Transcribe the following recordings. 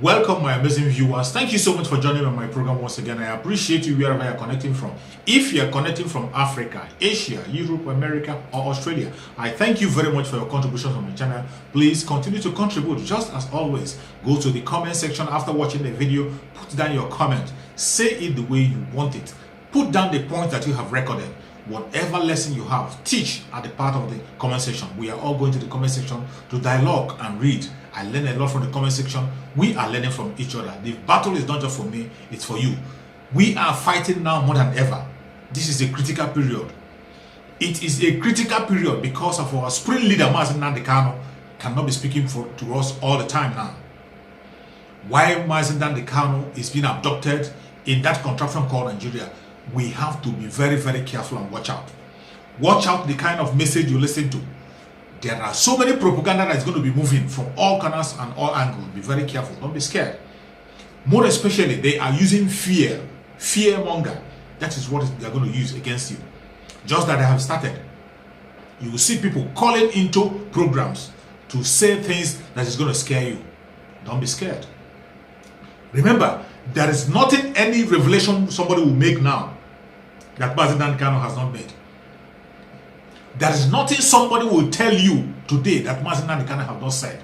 Welcome, my amazing viewers. Thank you so much for joining me on my program once again. I appreciate you wherever you're connecting from. If you're connecting from Africa, Asia, Europe, America, or Australia, I thank you very much for your contributions on my channel. Please continue to contribute. Just as always, go to the comment section after watching the video, put down your comment, say it the way you want it, put down the point that you have recorded. Whatever lesson you have, teach at the part of the comment section. We are all going to the comment section to dialogue and read. I learn a lot from the comment section. We are learning from each other. The battle is not just for me, it's for you. We are fighting now more than ever. This is a critical period. It is a critical period because of our supreme leader, Mazi Nnamdi Kanu, cannot be speaking to us all the time now. Why Mazi Nnamdi Kanu is being abducted in that contraption called Nigeria, we have to be very, very careful and watch out. Watch out the kind of message you listen to. There are so many propaganda that is going to be moving from all corners and all angles. Be very careful. Don't be scared. More especially, they are using fear. Fearmonger. That is what they are going to use against you. Just that they have started. You will see people calling into programs to say things that is going to scare you. Don't be scared. Remember, there is nothing, any revelation somebody will make now that Mazi Nnamdi Kanu has not made. There is nothing somebody will tell you today that Mazi Nnamdi Kanu have not said.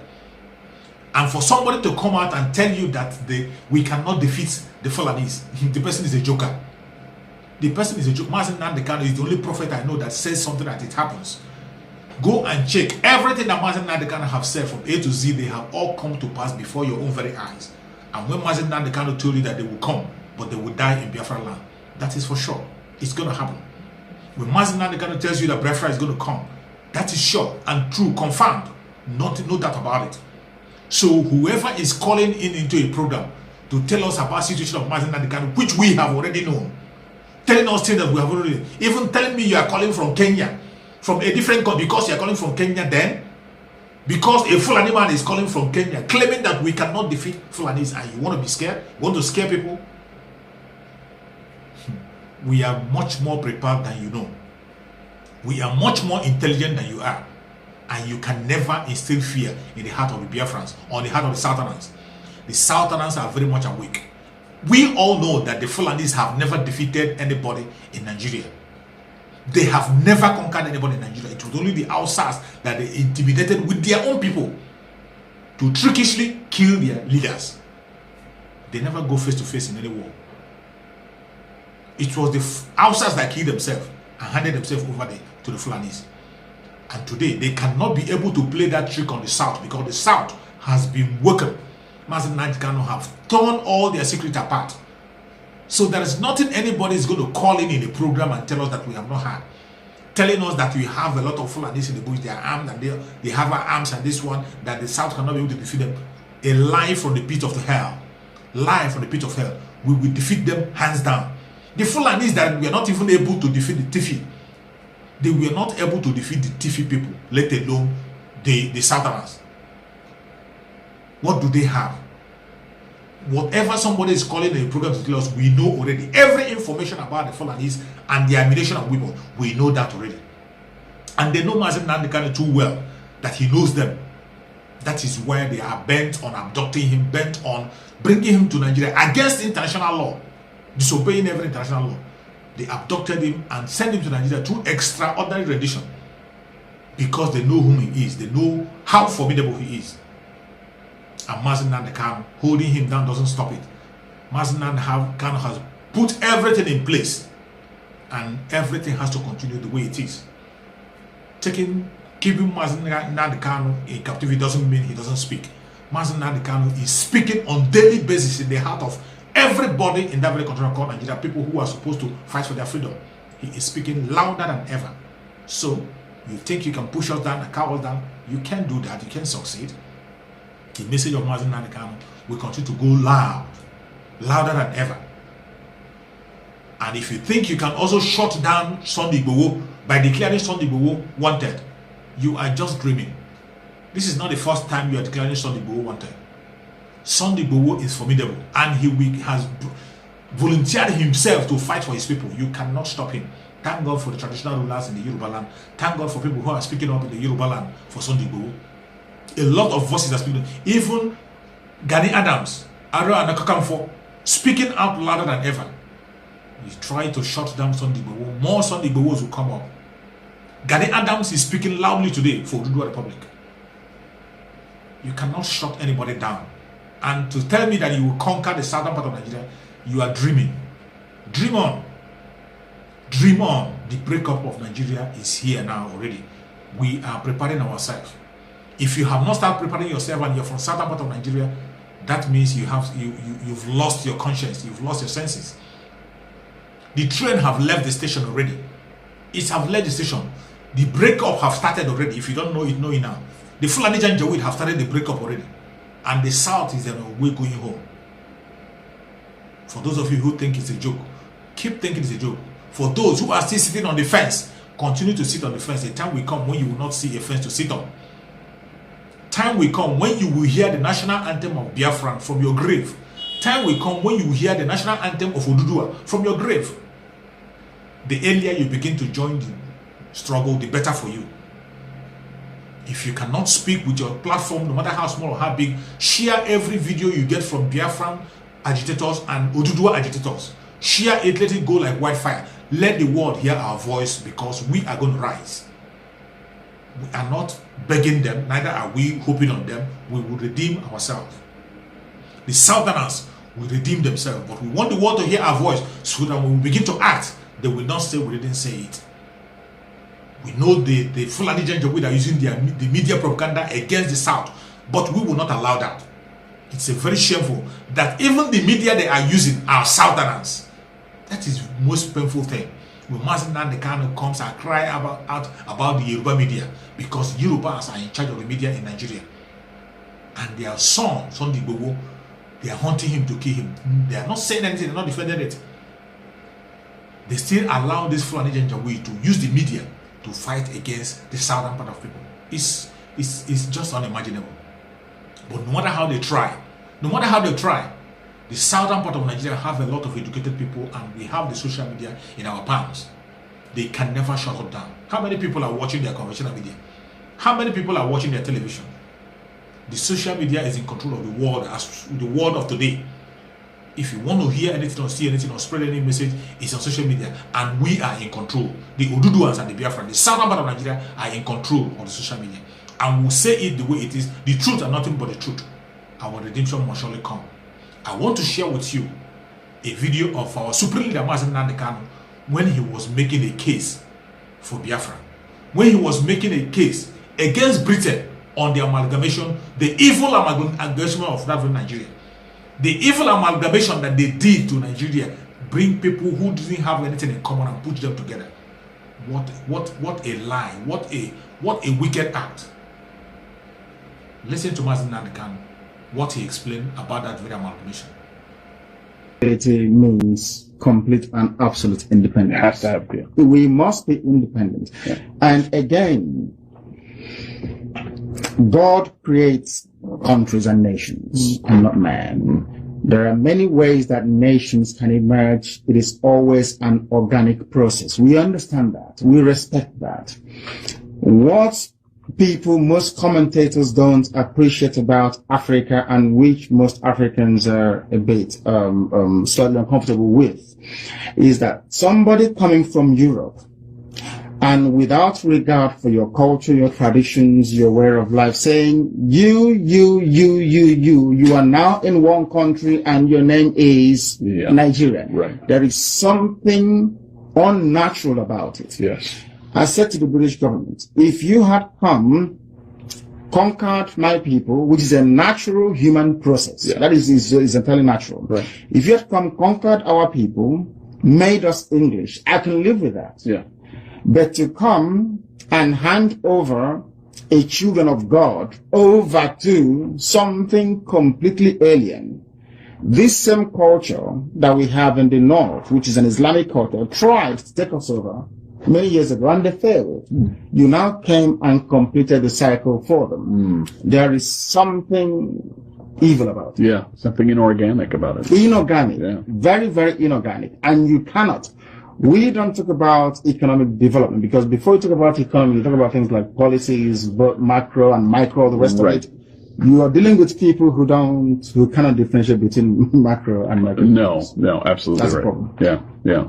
And for somebody to come out and tell you that we cannot defeat the Fulanis, the person is a joker. The person is a joker. Mazi Nnamdi Kanu is the only prophet I know that says something that it happens. Go and check. Everything that Mazi Nnamdi Kanu have said from A to Z, they have all come to pass before your own very eyes. And when Mazi Nnamdi Kanu told you that they will come, but they will die in Biafra land, that is for sure. It's going to happen. When Mazi Nnamdi Kanu tells you that Biafra is going to come, that is sure and true, confirmed. No doubt about it. So whoever is calling into a program to tell us about the situation of Mazi Nnamdi Kanu, which we have already known, telling us things that we have already, even telling me you are calling from Kenya, from a different country, because you are calling from Kenya then, because a Fulani man is calling from Kenya, claiming that we cannot defeat Fulanis, and you want to be scared? You want to scare people? We are much more prepared than you know. We are much more intelligent than you are. And you can never instill fear in the heart of the Biafrans or the heart of the Southerners. The Southerners are very much awake. We all know that the Fulanis have never defeated anybody in Nigeria. They have never conquered anybody in Nigeria. It was only the outsiders that they intimidated with their own people to trickishly kill their leaders. They never go face to face in any war. It was the outsiders that killed themselves and handed themselves over to the Fulanis. And today, they cannot be able to play that trick on the South because the South has been woken. Mazi Nnamdi Kanu have torn all their secrets apart. So there is nothing anybody is going to call in a program and tell us that we have not had. Telling us that we have a lot of Fulanis in the bush, they are armed and they have arms and this one, that the South cannot be able to defeat them. A lie from the pit of hell. Lie from the pit of hell. We will defeat them hands down. The Fulanis that we are not even able to defeat the Tifi. They were not able to defeat the Tifi people, let alone the Southerners. What do they have? Whatever somebody is calling a program to tell us, we know already. Every information about the Fulanis and the ammunition of weapons, we know that already. And they know Mazi Nnamdi Kanu too well, that he knows them. That is why they are bent on abducting him, bent on bringing him to Nigeria against international law, disobeying every international law. They abducted him and sent him to Nigeria through extraordinary rendition because they know whom he is. They know how formidable he is. And Mazi Nnamdi Kanu holding him down doesn't stop it. Mazi Nnamdi Kanu has put everything in place, and everything has to continue the way it is. Keeping Mazi Nnamdi Kanu in captivity doesn't mean he doesn't speak. Mazi Nnamdi Kanu is speaking on daily basis in the heart of everybody in that very country called Nigeria, people who are supposed to fight for their freedom. He is speaking louder than ever. So, you think you can push us down and cower us down? You can't do that. You can't succeed. The message of Mazi Nnamdi Kanu will continue to go loud, louder than ever. And if you think you can also shut down Sunday Igboho by declaring Sunday Igboho wanted, you are just dreaming. This is not the first time you are declaring Sunday Igboho wanted. Sunday Igboho is formidable, and he has volunteered himself to fight for his people. You cannot stop him. Thank God for the traditional rulers in the Yoruba land. Thank God for people who are speaking up in the Yoruba land for Sunday Igboho. A lot of voices are speaking. Even Gani Adams Aro Anakakamfo, speaking out louder than ever. He's trying to shut down Sunday Igboho. More Sunday Igbohos will come up. Gani Adams is speaking loudly today for Oduduwa Republic. You cannot shut anybody down. And to tell me that you will conquer the southern part of Nigeria, you are dreaming. Dream on. Dream on. The breakup of Nigeria is here now already. We are preparing ourselves. If you have not started preparing yourself and you're from southern part of Nigeria, that means you've lost your conscience, you've lost your senses. The train have left the station already. It have left the station. The breakup have started already. If you don't know it, know it now. The Fulani Janjaweed have started the breakup already. And the South is on a way going home. For those of you who think it's a joke, keep thinking it's a joke. For those who are still sitting on the fence, continue to sit on the fence. A time will come when you will not see a fence to sit on. Time will come when you will hear the national anthem of Biafran from your grave. Time will come when you will hear the national anthem of Oduduwa from your grave. The earlier you begin to join the struggle, the better for you. If you cannot speak with your platform, no matter how small or how big, share every video you get from Biafran agitators and Oduduwa agitators. Share it, let it go like wildfire. Let the world hear our voice, because we are going to rise. We are not begging them, neither are we hoping on them. We will redeem ourselves. The Southerners will redeem themselves, but we want the world to hear our voice so that when we begin to act, they will not say we didn't say it. We know the Fulani Janjaweed are using the media propaganda against the South, but we will not allow that. It's a very shameful that even the media they are using are Southerners. That is the most painful thing. When Mazi Nnamdi Kanu comes and cry out about the Yoruba media, because Yorubas are in charge of the media in Nigeria. And their son, Sunday Igboho, they are hunting him to kill him. They are not saying anything, they are not defending it. They still allow this Fulani Janjaweed to use the media to fight against the southern part of people. It's just unimaginable. But no matter how they try, the southern part of Nigeria have a lot of educated people, and we have the social media in our palms. They can never shut us down. How many people are watching their conventional media? How many people are watching their television? The social media is in control of the world, as the world of today. If you want to hear anything or see anything or spread any message, it's on social media, and we are in control. The Oduduans and the Biafran, the southern part of Nigeria, are in control of the social media, and we'll say it the way it is. The truth and nothing but the truth. Our redemption must surely come. I want to share with you a video of our supreme leader Mazi Nnamdi Kanu when he was making a case for Biafra, when he was making a case against Britain on the amalgamation, the evil amalgamation of that in Nigeria. The evil amalgamation that they did to Nigeria, bring people who didn't have anything in common and put them together. What a lie, what a wicked act. Listen to Mazi Nnamdi Kanu, what he explained about that very amalgamation. It means complete and absolute independence. Has to have, yeah. We must be independent. Yeah. And again, God creates countries and nations, and not man. There are many ways that nations can emerge. It is always an organic process. We understand that. We respect that. What people, most commentators don't appreciate about Africa, and which most Africans are a bit slightly uncomfortable with, is that somebody coming from Europe, and without regard for your culture, your traditions, your way of life, saying, you are now in one country and your name is Nigerian. Right. There is something unnatural about it. Yes. I said to the British government, if you had come, conquered my people, which is a natural human process, that is entirely natural. Right. If you had come, conquered our people, made us English, I can live with that. Yeah. But to come and hand over a children of God over to something completely alien, this same culture that we have in the north, which is an Islamic culture, tried to take us over many years ago, and they failed. You now came and completed the cycle for them. There is something evil about it. Yeah, something inorganic about it. Inorganic. Yeah. Very, very inorganic. And you cannot. We don't talk about economic development, because before you talk about economy, you talk about things like policies, both macro and micro, the rest of it. You are dealing with people who cannot differentiate between macro and micro. No, absolutely. That's right. a problem. Yeah.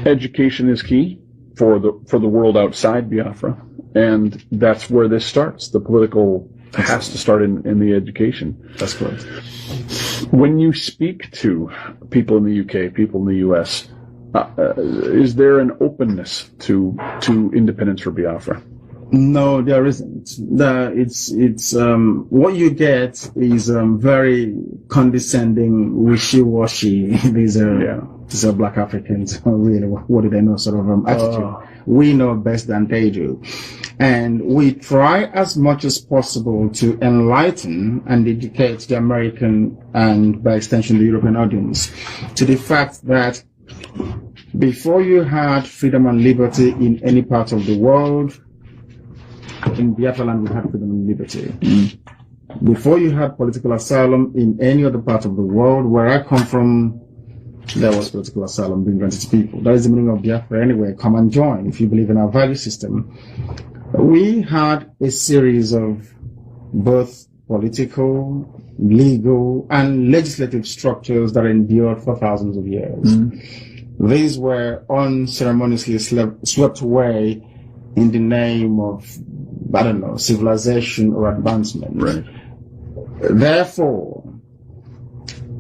Education is key for the world outside Biafra, and that's where this starts. The political has to start in the education. That's correct. When you speak to people in the UK, people in the US, is there an openness to independence for Biafra? No, there isn't. It's what you get is very condescending, wishy-washy. These are black Africans. Really, what do they know? Sort of attitude. We know best than they do, and we try as much as possible to enlighten and educate the American and, by extension, the European audience to the fact that before you had freedom and liberty in any part of the world, in Biafra land we had freedom and liberty. Before you had political asylum in any other part of the world, where I come from, there was political asylum being granted to people. That is the meaning of Biafra anyway. Come and join if you believe in our value system. We had a series of both political, legal, and legislative structures that endured for thousands of years. These were unceremoniously swept away in the name of, I don't know, civilization or advancement. Right. Therefore,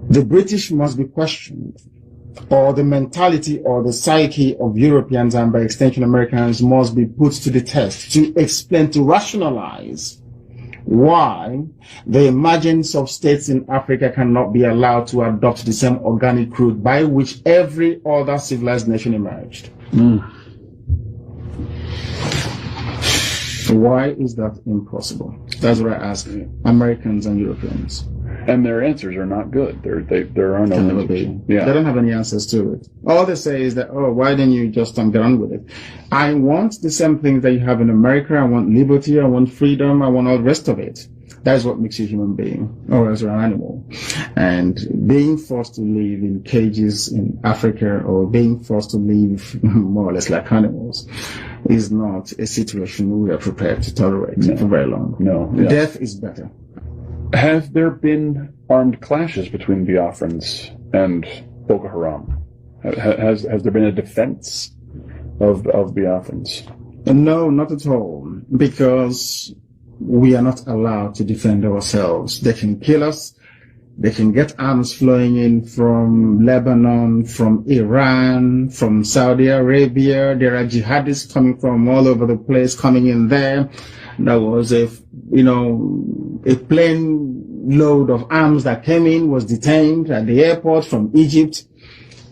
the British must be questioned, or the mentality or the psyche of Europeans and, by extension, Americans must be put to the test to explain, to rationalize why the emergence of states in Africa cannot be allowed to adopt the same organic route by which every other civilized nation emerged. Why is that impossible? That's what I ask Americans and Europeans. And their answers are not good. There are no answers. Yeah. They don't have any answers to it. All they say is that, why didn't you just get on with it? I want the same things that you have in America. I want liberty. I want freedom. I want all the rest of it. That is what makes you a human being, or else you're an animal. And being forced to live in cages in Africa, or being forced to live more or less like animals, is not a situation we are prepared to tolerate for very long. No. Yeah. Death is better. Have there been armed clashes between Biafrans and Boko Haram? Has there been a defense of Biafrans? No, not at all, because we are not allowed to defend ourselves. They can kill us. They can get arms flowing in from Lebanon, from Iran, from Saudi Arabia. There are jihadists coming from all over the place, coming in there. There was a plane load of arms that came in, was detained at the airport from Egypt.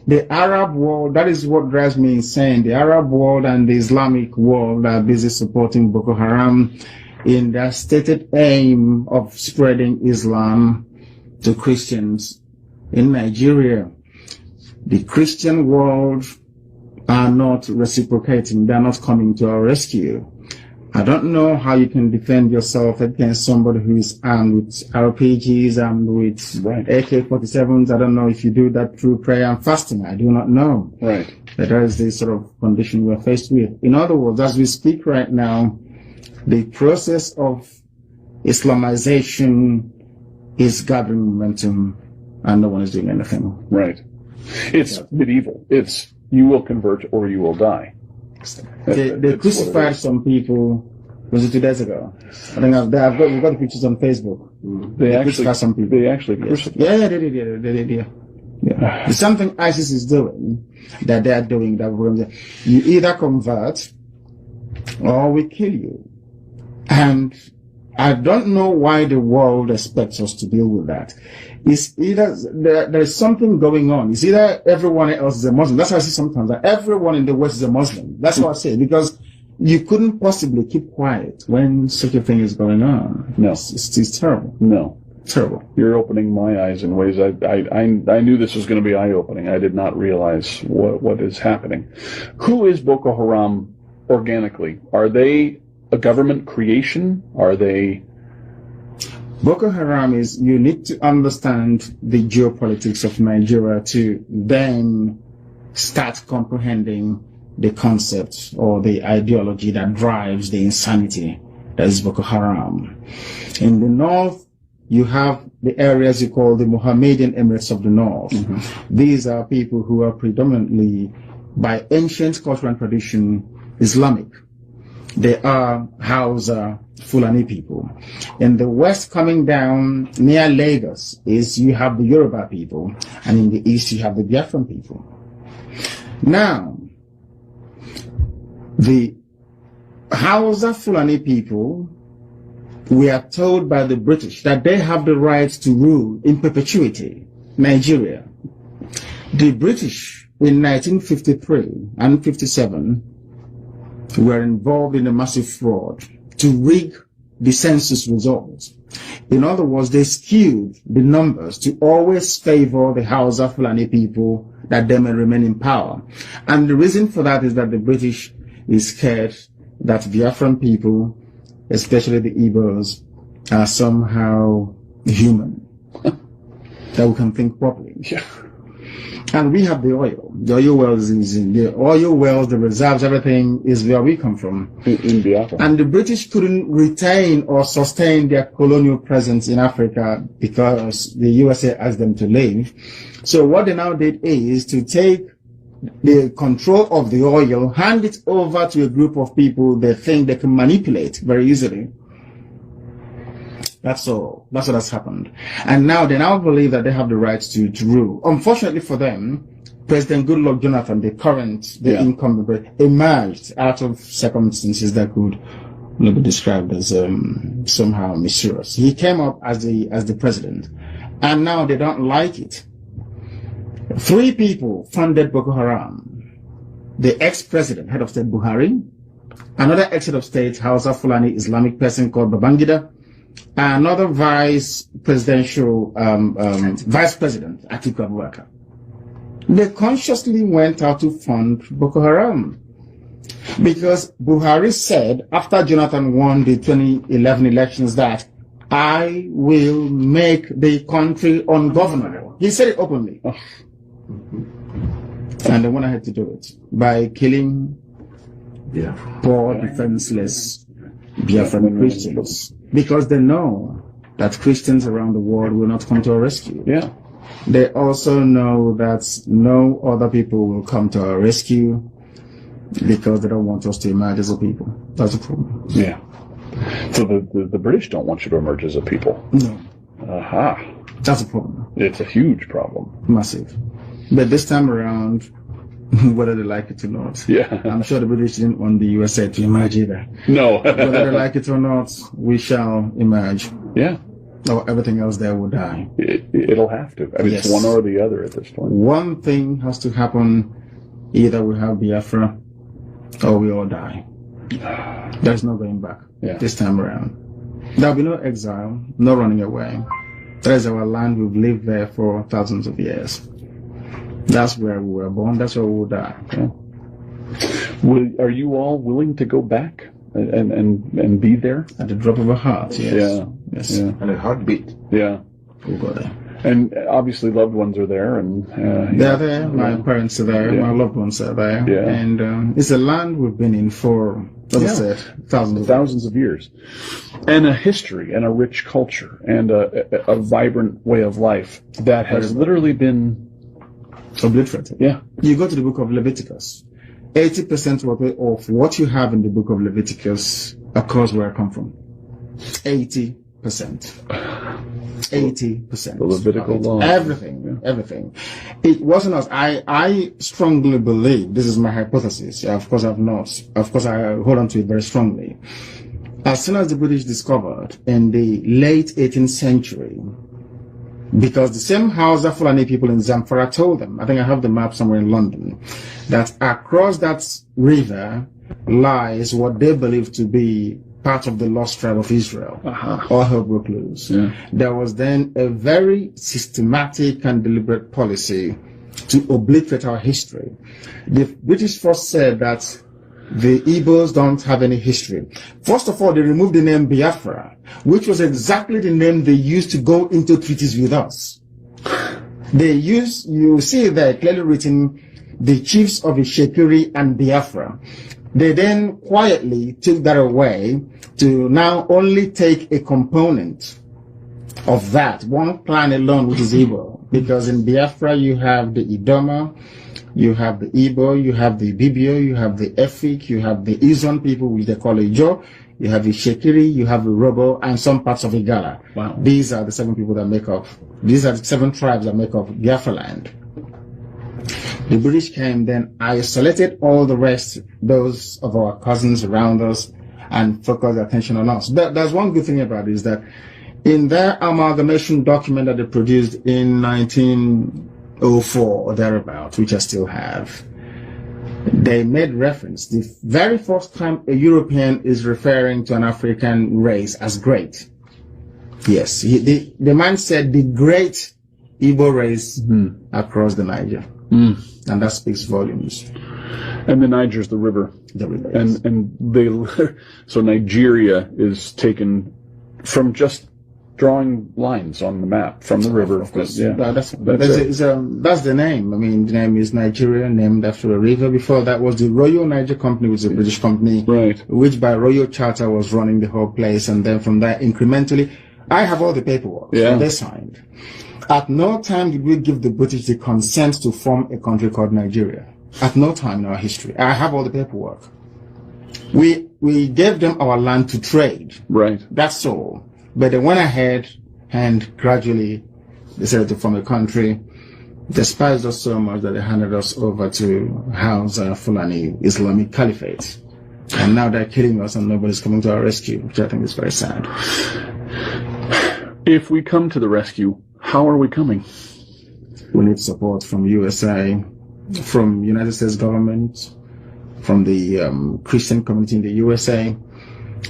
The Arab world, that is what drives me insane. The Arab world and the Islamic world are busy supporting Boko Haram in their stated aim of spreading Islam to Christians in Nigeria. The Christian world are not reciprocating. They're not coming to our rescue. I don't know how you can defend yourself against somebody who is armed with RPGs, armed with AK-47s. I don't know if you do that through prayer and fasting. I do not know. Right. But that is the sort of condition we're faced with. In other words, as we speak right now, the process of Islamization is gathering momentum, and no one is doing anything. Right. It's medieval. It's you will convert or you will die. They crucified some people. Was it 2 days ago? I think we've got the pictures on Facebook. They actually crucified some people. They actually crucified. Yeah, they did. Yeah. There's something ISIS is doing that they are doing that we're going to. You either convert or we kill you. And I don't know why the world expects us to deal with that. It's either there's something going on. It's either everyone else is a Muslim. That's how I see sometimes that everyone in the West is a Muslim. That's what I say, because you couldn't possibly keep quiet when such a thing is going on. No, it's terrible. No, terrible. You're opening my eyes in ways I knew this was going to be eye-opening. I did not realize what is happening. Who is Boko Haram organically? Are they a government creation? Are they? Boko Haram is, you need to understand the geopolitics of Nigeria to then start comprehending the concept or the ideology that drives the insanity That is Boko Haram. In the north, you have the areas you call the Mohammedan Emirates of the North. These are people who are predominantly, by ancient culture and tradition, Islamic. They are Hausa, Fulani people. In the west, coming down near Lagos, you have the Yoruba people, and in the east you have the Biafran people. Now, the Hausa Fulani people, we are told by the British that they have the right to rule in perpetuity Nigeria. The British in 1953 and 57 were involved in a massive fraud to rig the census results. In other words, they skewed the numbers to always favor the Hausa Fulani people that they may remain in power. And the reason for that is that the British is scared that Biafran people, especially the Igbos, are somehow human, that we can think properly. Yeah. And we have the oil. The oil wells, the reserves, everything is where we come from. In Biafra. And the British couldn't retain or sustain their colonial presence in Africa because the USA asked them to leave. So what they now did is to take the control of the oil, hand it over to a group of people they think they can manipulate very easily. That's all. That's what has happened. And now they now believe that they have the right to rule. Unfortunately for them, President Goodluck Jonathan, the incumbent, emerged out of circumstances that could be described as somehow mysterious. He came up as the president, and now they don't like it. 3 people funded Boko Haram. The ex-president, head of state Buhari, another ex-head of state, Hausa Fulani Islamic person called Babangida, another vice president, Atiku Abubakar. They consciously went out to fund Boko Haram because Buhari said after Jonathan won the 2011 elections that I will make the country ungovernable. He said it openly. And they went ahead to do it by killing poor, defenseless Biafran Christians, because they know that Christians around the world will not come to our rescue. Yeah. They also know that no other people will come to our rescue because they don't want us to emerge as a people. That's the problem. Yeah. So the British don't want you to emerge as a people. No. Aha. That's a problem. It's a huge problem. Massive. But this time around, whether they like it or not, I'm sure the British didn't want the USA to emerge either. No. Whether they like it or not, we shall emerge. Yeah. Or everything else there will die. It'll have to. I mean, It's one or the other at this point. One thing has to happen. Either we have Biafra or we all die. There's no going back this time around. There'll be no exile, no running away. That is our land. We've lived there for thousands of years. That's where we were born. That's where we will die. Yeah. Are you all willing to go back and be there? At the drop of a heart, yes. Yeah. Yes. Yeah. And a heartbeat. Yeah. We'll go there. And obviously loved ones are there. And they're there. My parents are there. Yeah. My loved ones are there. Yeah. And it's a land we've been in for, as I said, thousands of years. And a history and a rich culture and a vibrant way of life that has literally been obliterated. Yeah. You go to the book of Leviticus. 80% of what you have in the book of Leviticus occurs where I come from. 80%. 80%. The Levitical law. Everything. It wasn't us. I strongly believe, this is my hypothesis. Of course I hold on to it very strongly. As soon as the British discovered in the late 18th century, because the same Hausa Fulani people in Zamfara told them, I think I have the map somewhere in London, that across that river lies what they believe to be part of the lost tribe of Israel. All hell broke loose. Yeah. There was then a very systematic and deliberate policy to obliterate our history. The British first said that the Igbos don't have any history. First of all, they removed the name Biafra, which was exactly the name they used to go into treaties with us. You see there clearly written, the chiefs of Ishekiri and Biafra. They then quietly took that away to now only take a component of that, one clan alone, which is Igbo. Because in Biafra, you have the Idoma, you have the Igbo, you have the Bibio, you have the Efik, you have the Izon people, which they call Ijo, you have the Shekiri, you have the Robo, and some parts of Igala. Wow. These are the 7 people that make up, these are the 7 tribes that make up Biafra land. The British came, then isolated all the rest, those of our cousins around us, and focused their attention on us. There's one good thing about it, is that in their amalgamation document that they produced in 1904 or thereabout, which I still have, they made reference, the very first time a European is referring to an African race as great. Yes, the man said the great Igbo race across the Niger. And that speaks volumes. And the Niger's the river. The river, yes. And they, so Nigeria is taken from just drawing lines on the map from the river. Of course, yeah. That's the name. I mean, the name is Nigeria, named after a river. Before that was the Royal Niger Company, which is a British company, right, which by royal charter was running the whole place. And then from that, incrementally, I have all the paperwork. Yeah. So they signed. At no time did we give the British the consent to form a country called Nigeria. At no time in our history. I have all the paperwork. We gave them our land to trade. Right. That's all. But they went ahead and gradually decided to form a country. Despised us so much that they handed us over to house Fulani Islamic Caliphate. And now they're killing us and nobody's coming to our rescue, which I think is very sad. If we come to the rescue, how are we coming? We need support from USA, from United States government, from the Christian community in the USA,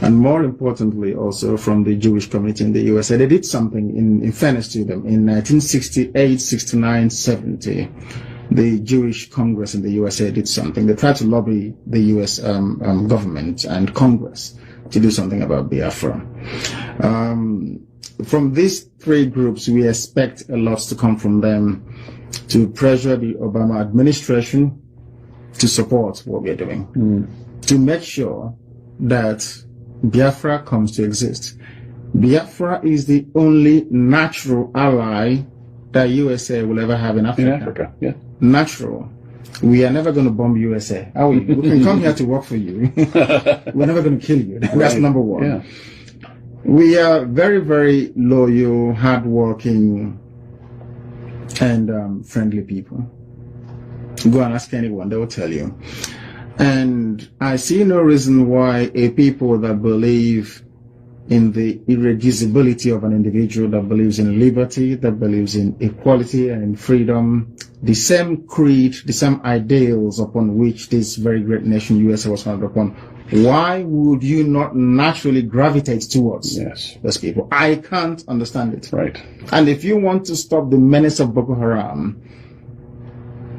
and more importantly also from the Jewish community in the USA. They did something, in fairness to them, in 1968, 69, 70. The Jewish Congress in the USA did something. They tried to lobby the US government and Congress to do something about Biafra. From these 3 groups, we expect a lot to come from them to pressure the Obama administration to support what we're doing, to make sure that Biafra comes to exist. Biafra is the only natural ally that USA will ever have in Africa. In Africa, yeah. Natural. We are never going to bomb USA. Are we? We can come here to work for you. We're never going to kill you. That's right. Number 1. Yeah. We are very, very loyal, hardworking, and friendly people. Go and ask anyone, they will tell you. And I see no reason why a people that believe in the irreducibility of an individual, that believes in liberty, that believes in equality and in freedom, the same creed, the same ideals upon which this very great nation USA was founded upon, why would you not naturally gravitate towards those people? I can't understand it. Right. And if you want to stop the menace of Boko Haram,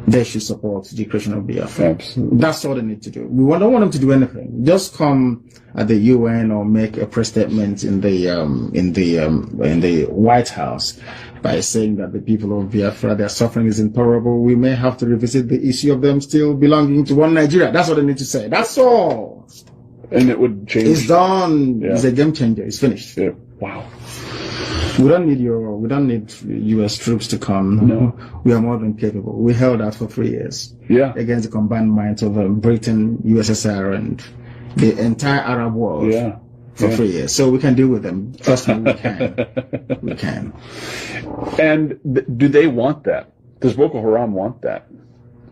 they should support the creation of Biafra. Absolutely. That's all they need to do. We don't want them to do anything. Just come at the UN or make a press statement in the White House by saying that the people of Biafra, their suffering is intolerable. We may have to revisit the issue of them still belonging to one Nigeria. That's what they need to say. That's all. And it would change. It's done. Yeah. It's a game changer. It's finished. Yeah. Wow. We don't need US troops to come. No. We are more than capable. We held out for 3 years. Yeah. Against the combined might of Britain, USSR, and the entire Arab world. Yeah. For 3 years. So we can deal with them. Trust me, we can. We can. And do they want that? Does Boko Haram want that?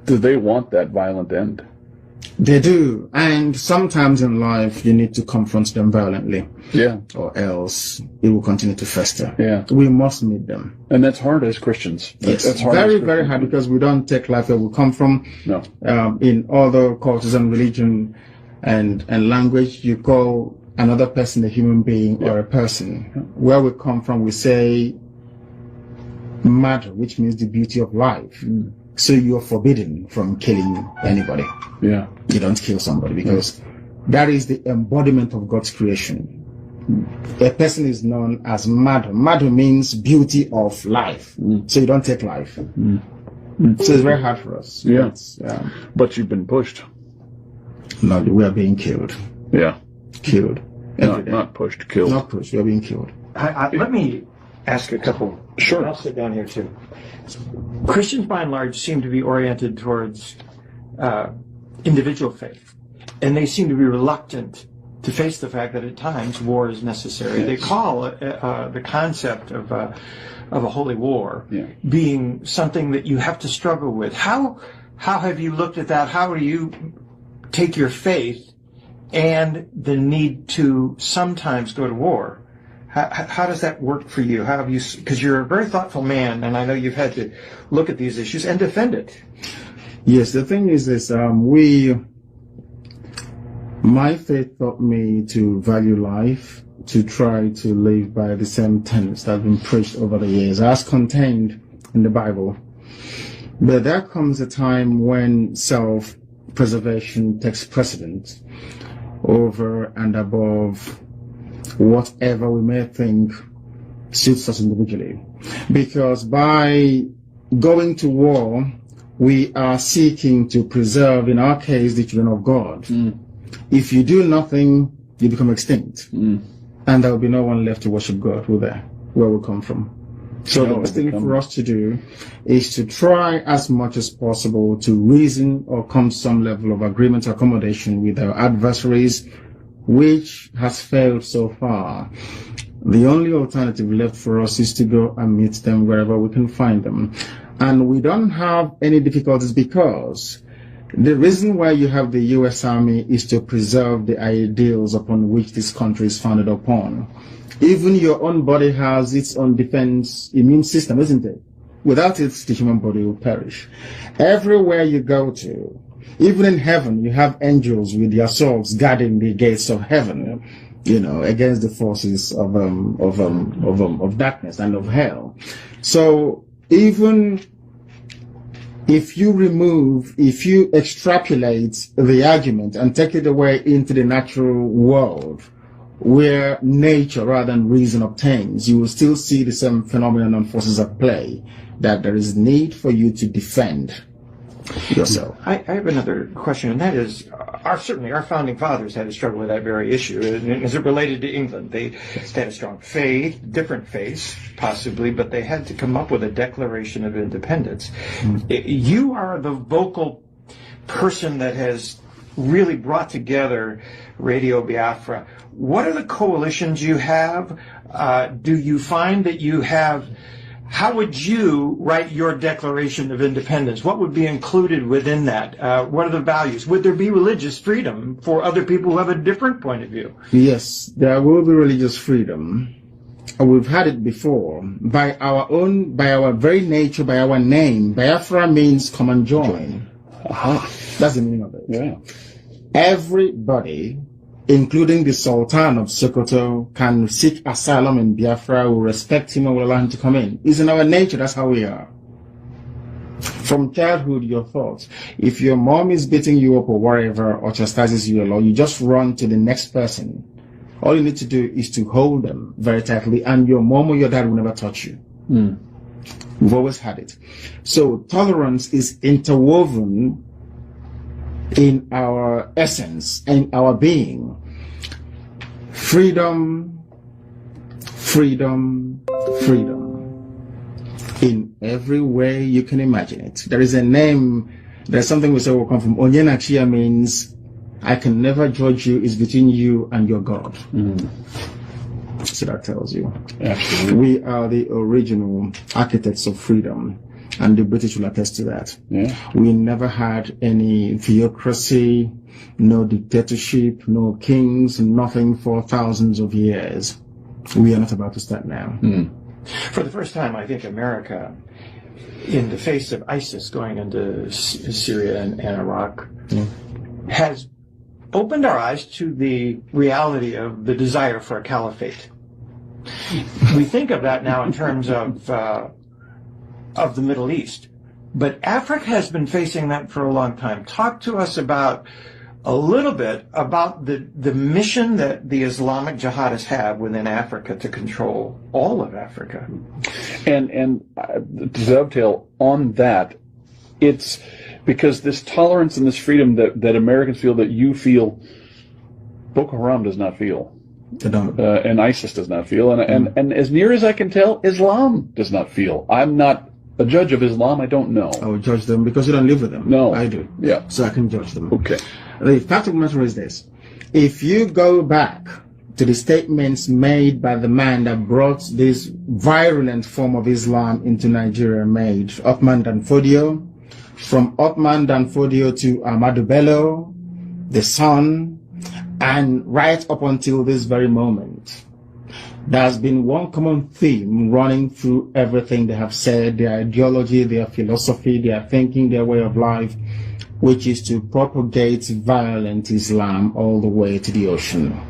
Do they want that violent end? They do. And sometimes in life, you need to confront them violently. Yeah. Or else it will continue to fester. Yeah. We must meet them. And that's hard as Christians. Yes. That's hard very, very hard, because we don't take life where we come from. No. In other cultures and religion and language, you call another person a human being or a person. Where we come from, we say matter, which means the beauty of life. So you're forbidden from killing anybody. Yeah. You don't kill somebody, because that is the embodiment of God's creation. A person is known as Madhu. Madhu means beauty of life. So you don't take life. So it's very hard for us. Yeah. But you've been pushed. No, we are being killed. Yeah. Killed. Not pushed, killed. Not pushed, we are being killed. Let me ask a couple. Sure. I'll sit down here too. Christians, by and large, seem to be oriented towards individual faith, and they seem to be reluctant to face the fact that at times war is necessary. Yes. They call the concept of a holy war being something that you have to struggle with. How have you looked at that? How do you take your faith and the need to sometimes go to war? How does that work for you? How have you? Because you're a very thoughtful man, and I know you've had to look at these issues and defend it. Yes, the thing is this: my faith taught me to value life, to try to live by the same tenets that have been preached over the years, as contained in the Bible. But there comes a time when self-preservation takes precedence over and above whatever we may think suits us individually. Because by going to war, we are seeking to preserve, in our case, the children of God. Mm. If you do nothing, you become extinct. Mm. And there will be no one left to worship God, will there? Where we come from. So the best thing for us to do is to try as much as possible to reason or come to some level of agreement or accommodation with our adversaries, which has failed so far. The only alternative left for us is to go and meet them wherever we can find them. And we don't have any difficulties because the reason why you have the U.S. Army is to preserve the ideals upon which this country is founded upon. Even your own body has its own defense immune system, isn't it? Without it, the human body will perish. Everywhere you go to, even in heaven, you have angels with their swords guarding the gates of heaven, you know, against the forces of darkness and of hell. So even if you extrapolate the argument and take it away into the natural world, where nature rather than reason obtains, you will still see the same phenomenon and forces at play, that there is need for you to defend yourself. I have another question, and that is, certainly our founding fathers had to struggle with that very issue. As it related to England, they had a strong faith, different faiths, possibly, but they had to come up with a Declaration of Independence. Mm-hmm. You are the vocal person that has really brought together Radio Biafra. What are the coalitions you have? Do you find that you have... How would you write your Declaration of Independence? What would be included within that? What are the values? Would there be religious freedom for other people who have a different point of view? Yes, there will be religious freedom. We've had it before. By our very nature, by our name, Biafra means come and join. That's the meaning of it. Yeah. Everybody, including the Sultan of Sokoto, can seek asylum in Biafra, will respect him and will allow him to come in. It's in our nature, that's how we are. From childhood, your thoughts. If your mom is beating you up or whatever, or chastises you a lot, you just run to the next person. All you need to do is to hold them very tightly, and your mom or your dad will never touch you. Mm. We've always had it. So tolerance is interwoven in our essence and our being. Freedom, freedom, freedom. In every way you can imagine it. There is a name, there's something we say will come from Onyenachia, means I can never judge you, it's between you and your God. Mm. So that tells you. Absolutely. We are the original architects of freedom. And the British will attest to that. Yeah. We never had any theocracy, no dictatorship, no kings, nothing for thousands of years. We are not about to start now. Mm. For the first time, I think America, in the face of ISIS going into Syria and Iraq, has opened our eyes to the reality of the desire for a caliphate. We think of that now in terms of the Middle East. But Africa has been facing that for a long time. Talk to us a little bit about the mission that the Islamic jihadists have within Africa to control all of Africa. And to dovetail on that, it's because this tolerance and this freedom that Americans feel, that you feel, Boko Haram does not feel. They don't. And ISIS does not feel. And as near as I can tell, Islam does not feel. I'm not a judge of Islam. I don't know. I will judge them because you don't live with them. No. I do. Yeah. So I can judge them. Okay. The fact of the matter is this. If you go back to the statements made by the man that brought this virulent form of Islam into Nigeria, made Othman Danfodio, from Othman Danfodio to Ahmadu Bello, the son, and right up until this very moment, there's been one common theme running through everything they have said, their ideology, their philosophy, their thinking, their way of life, which is to propagate violent Islam all the way to the ocean.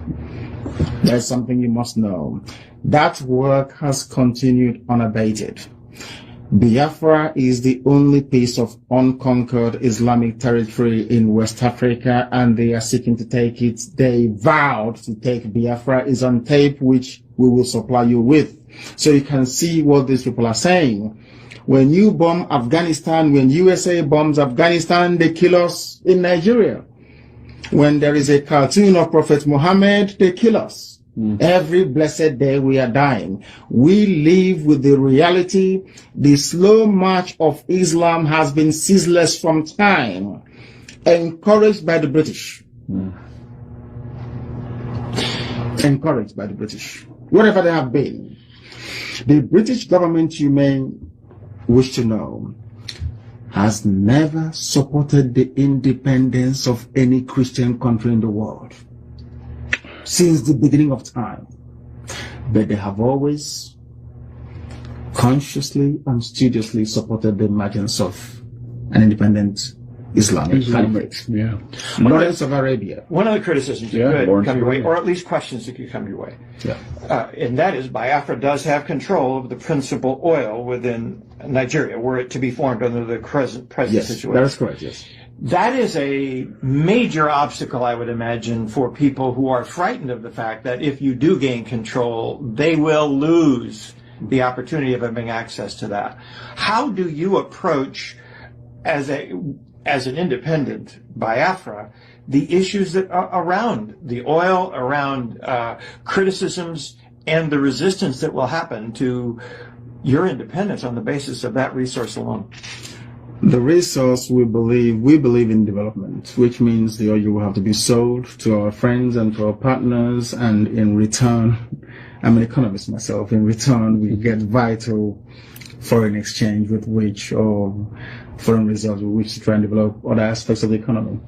There's something you must know. That work has continued unabated. Biafra is the only piece of unconquered Islamic territory in West Africa, and they are seeking to take it. They vowed to take Biafra. Is on tape, which we will supply you with. So you can see what these people are saying. When you bomb Afghanistan, when USA bombs Afghanistan, they kill us in Nigeria. When there is a cartoon of Prophet Muhammad, they kill us. Every blessed day we are dying. We live with the reality. The slow march of Islam has been ceaseless from time, encouraged by the British. Encouraged by the British. Whatever they have been. The British government, you may wish to know, has never supported the independence of any Christian country in the world since the beginning of time. But they have always consciously and studiously supported the emergence of an independent Islamic caliphate. Yeah. Lawrence of Arabia. One of the criticisms that could come your way, or at least questions that could come your way, and that is Biafra does have control of the principal oil within Nigeria, were it to be formed under the present situation. That is correct, yes. That is a major obstacle, I would imagine, for people who are frightened of the fact that if you do gain control, they will lose the opportunity of having access to that. How do you approach, as an independent Biafra, the issues that are around the oil, around criticisms, and the resistance that will happen to your independence on the basis of that resource alone? The resource, we believe in development, which means the oil will have to be sold to our friends and to our partners, and in return, I'm an economist myself, in return we get vital foreign exchange with which, or foreign reserves with which to try and develop other aspects of the economy.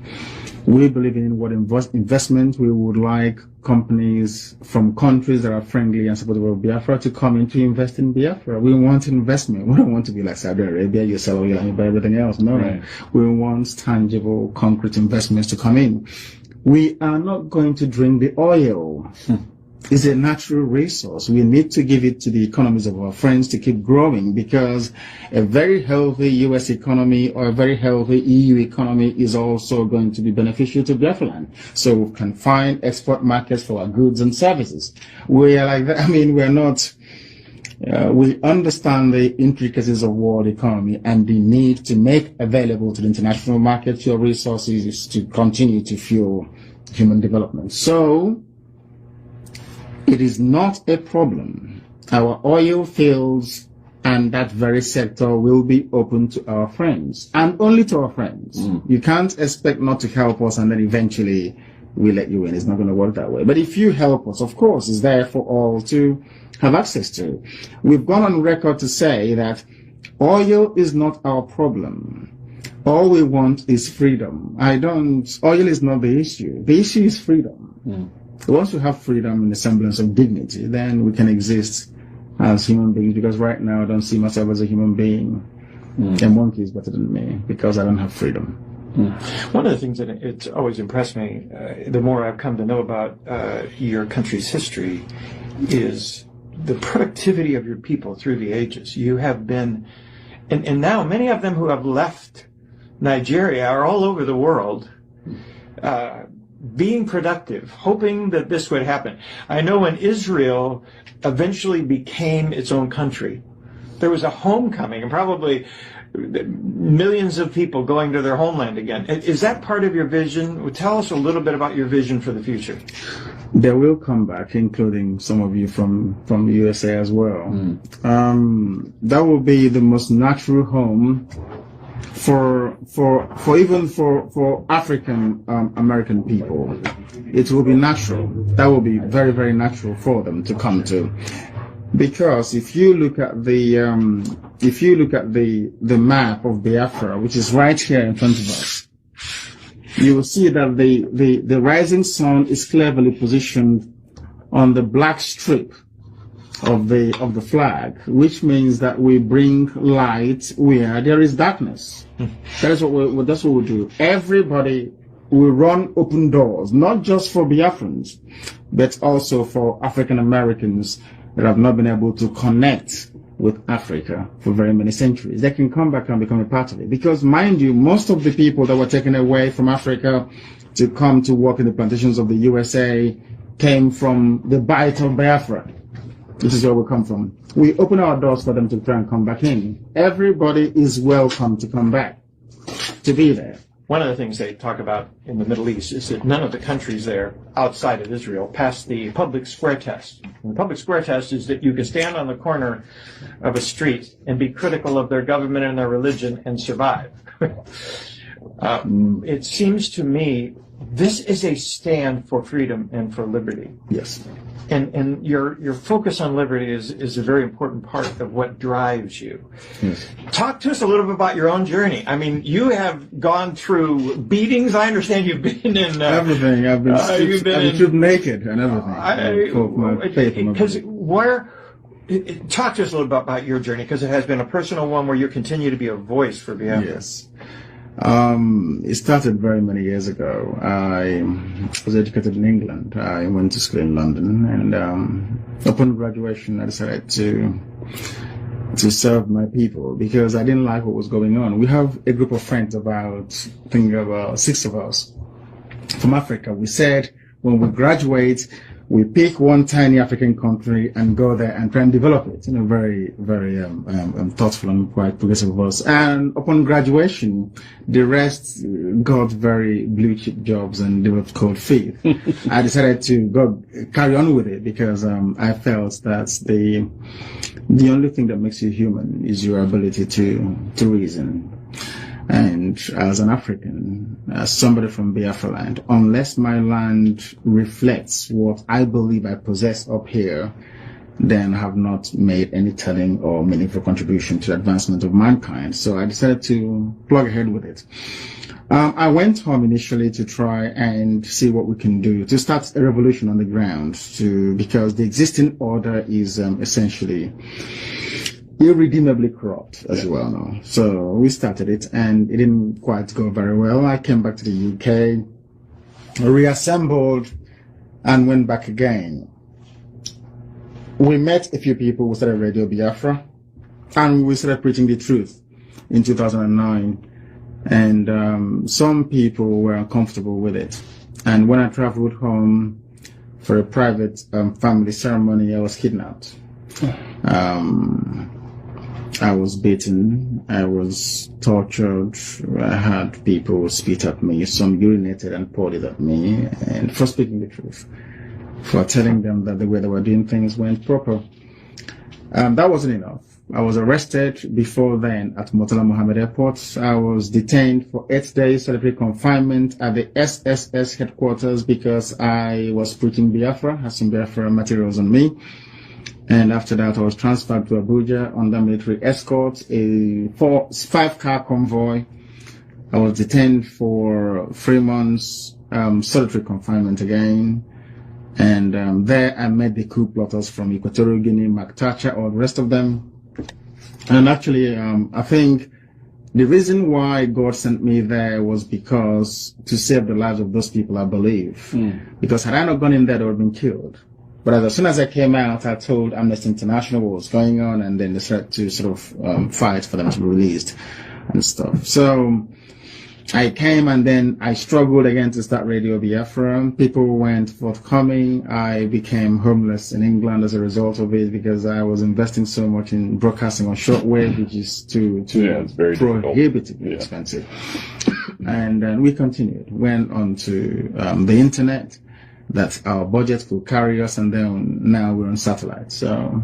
We believe in what investment. We would like companies from countries that are friendly and supportive of Biafra to come in to invest in Biafra. We want investment. We don't want to be like Saudi Arabia, you sell oil and you buy everything else. No. Right. We want tangible, concrete investments to come in. We are not going to drink the oil. It's a natural resource. We need to give it to the economies of our friends to keep growing, because a very healthy US economy or a very healthy EU economy is also going to be beneficial to Biafra. So we can find export markets for our goods and services. We are like that. I mean, we're not, we understand the intricacies of world economy and the need to make available to the international market your resources to continue to fuel human development. So, it is not a problem. Our oil fields and that very sector will be open to our friends, and only to our friends. You can't expect not to help us and then eventually we let you in. It's not going to work that way. But if you help us, of course, it's there for all to have access to. We've gone on record to say that oil is not our problem. All we want is freedom. Oil is not the issue. The issue is freedom. Once we have freedom and the semblance of dignity, then we can exist as human beings, because right now I don't see myself as a human being. A monkey is better than me because I don't have freedom. One of the things that it's always impressed me, the more I've come to know about your country's history, is the productivity of your people through the ages. You have been, and now many of them who have left Nigeria are all over the world, being productive, hoping that this would happen. I know when Israel eventually became its own country, there was a homecoming, and probably millions of people going to their homeland again. Is that part of your vision? Tell us a little bit about your vision for the future. They will come back, including some of you from the USA as well. That will be the most natural home for African American people. It will be natural. That will be very, very natural for them to come to. Because if you look at the map of Biafra, which is right here in front of us, you will see that the rising sun is cleverly positioned on the black strip of the flag, which means that we bring light where there is darkness. That's what we do. Everybody will run open doors, not just for Biafrans, but also for African Americans that have not been able to connect with Africa for very many centuries. They can come back and become a part of it. Because mind you, most of the people that were taken away from Africa to come to work in the plantations of the USA came from the Bight of Biafra. This is where we come from. We open our doors for them to try and come back in. Everybody is welcome to come back, to be there. One of the things they talk about in the Middle East is that none of the countries there outside of Israel pass the public square test. And the public square test is that you can stand on the corner of a street and be critical of their government and their religion and survive. It seems to me this is a stand for freedom and for liberty. Yes. And your focus on liberty is a very important part of what drives you. Yes. Talk to us a little bit about your own journey. I mean, you have gone through beatings. I understand you've been in everything. I've been stripped naked and everything. For my faith. Talk to us a little bit about your journey, because it has been a personal one where you continue to be a voice for Biafra. Yes. It started very many years ago. I was educated in England. I went to school in London, and upon graduation, I decided to serve my people because I didn't like what was going on. We have a group of friends, about 6 of us from Africa. We said when we graduate, we pick one tiny African country and go there and try and develop it. Very, very thoughtful and quite progressive of us. And upon graduation, the rest got very blue chip jobs and developed cold feet. I decided to carry on with it because I felt that the only thing that makes you human is your ability to reason. And as an African, as somebody from Biafra land, unless my land reflects what I believe I possess up here, then I have not made any telling or meaningful contribution to the advancement of mankind. So I decided to plug ahead with it. I went home initially to try and see what we can do to start a revolution on the ground, because the existing order is essentially irredeemably corrupt, as you well know. So we started it, and it didn't quite go very well. I came back to the UK, reassembled, and went back again. We met a few people who started Radio Biafra, and we started preaching the truth in 2009. And some people were uncomfortable with it. And when I traveled home for a private family ceremony, I was kidnapped. I was beaten, I was tortured, I had people spit at me, some urinated and poured it at me, and for speaking the truth, for telling them that the way they were doing things weren't proper. That wasn't enough. I was arrested before then at Murtala Mohammed Airport. I was detained for 8 days, solitary confinement at the SSS headquarters because I was preaching Biafra, had some Biafra materials on me. And after that, I was transferred to Abuja under military escort, a 5-car convoy. I was detained for 3 months, solitary confinement again. And there I met the coup plotters from Equatorial Guinea, Maktacha, or the rest of them. And actually, I think the reason why God sent me there was because to save the lives of those people, I believe. Because had I not gone in there, they would have been killed. But as soon as I came out, I told Amnesty International what was going on, and then they started to sort of fight for them to be released and stuff. So I came and then I struggled again to start Radio Biafra. People weren't forthcoming. I became homeless in England as a result of it because I was investing so much in broadcasting on shortwave, which is it's very prohibitively expensive. And then we continued, went on to the internet. That our budget could carry us, and then now we're on satellite. So,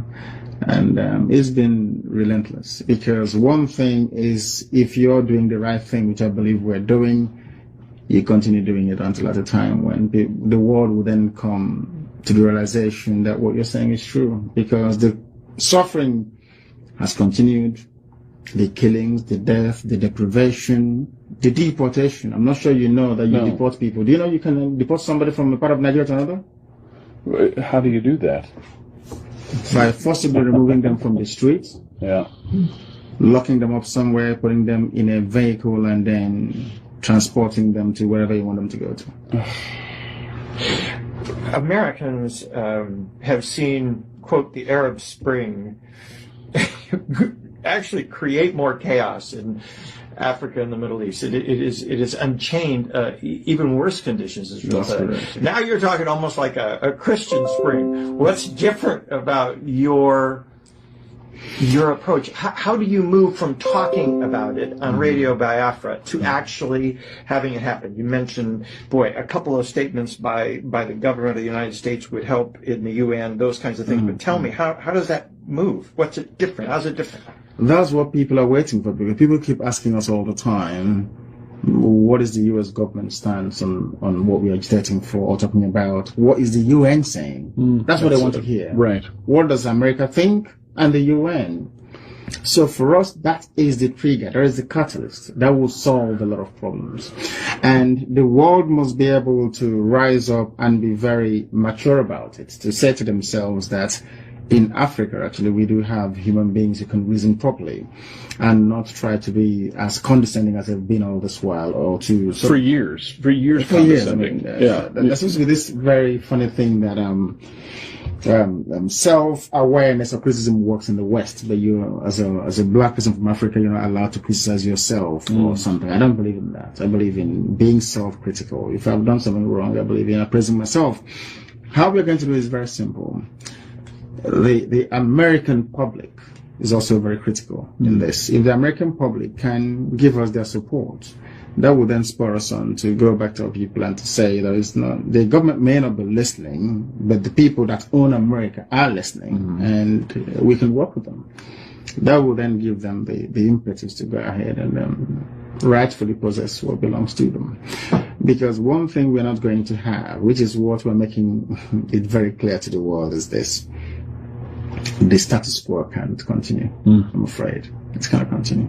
and it's been relentless, because one thing is, if you're doing the right thing, which I believe we're doing, you continue doing it until at a time when the world will then come to the realization that what you're saying is true, because the suffering has continued, the killings, the death, the deprivation, the deportation. I'm not sure you know that you deport people. Do you know you can deport somebody from a part of Nigeria to another? How do you do that? By forcibly removing them from the streets. Yeah. Locking them up somewhere, putting them in a vehicle, and then transporting them to wherever you want them to go to. Americans have seen, quote, the Arab Spring actually create more chaos in Africa and the Middle East. It is unchained even worse conditions as well. Now you're talking almost like a Christian spring. What's different about your approach? How do you move from talking about it on Radio Biafra to actually having it happen? You mentioned, a couple of statements by the government of the United States would help in the UN, those kinds of things. But tell me, how does that move? What's it different? How's it different? That's what people are waiting for, because people keep asking us all the time, what is the U.S. government stance on what we are agitating for or talking about? What is the UN saying? That's what they want to hear. Right. What does America think? And the UN. So for us, that is the trigger. That is the catalyst that will solve a lot of problems. And the world must be able to rise up and be very mature about it, to say to themselves that in Africa, actually, we do have human beings who can reason properly and not try to be as condescending as they've been all this while, or to... For years. I mean, there seems to be this very funny thing that self-awareness of criticism works in the West, but you, as a black person from Africa, you're not allowed to criticize yourself or something. I don't believe in that. I believe in being self-critical. If I've done something wrong, I believe in appraising myself. How we're going to do it is very simple. The American public is also very critical in this. If the American public can give us their support, that would then spur us on to go back to our people and to say the government may not be listening, but the people that own America are listening, and we can work with them. That will then give them the impetus to go ahead and rightfully possess what belongs to them. Because one thing we're not going to have, which is what we're making it very clear to the world, is this. The status quo can't continue, I'm afraid. It's going to continue.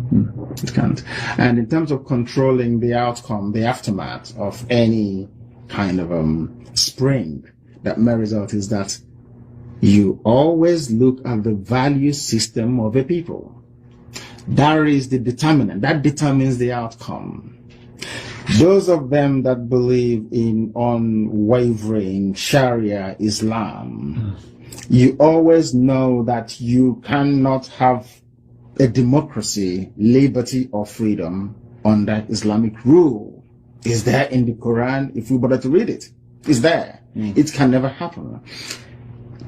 It can't. And in terms of controlling the outcome, the aftermath of any kind of spring that may result, is that you always look at the value system of a people. That is the determinant. That determines the outcome. Those of them that believe in unwavering Sharia Islam, you always know that you cannot have a democracy, liberty, or freedom under Islamic rule. It's there in the Quran, if you bother to read it. It's there. It can never happen.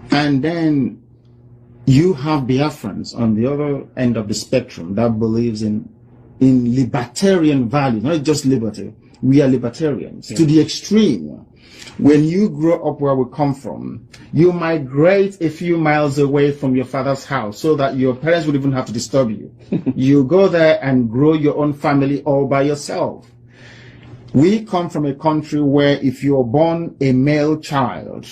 And then you have Biafrans on the other end of the spectrum that believes in libertarian values, not just liberty. We are libertarians to the extreme. When you grow up where we come from, you migrate a few miles away from your father's house so that your parents would even have to disturb you. You go there and grow your own family all by yourself. We come from a country where if you're born a male child,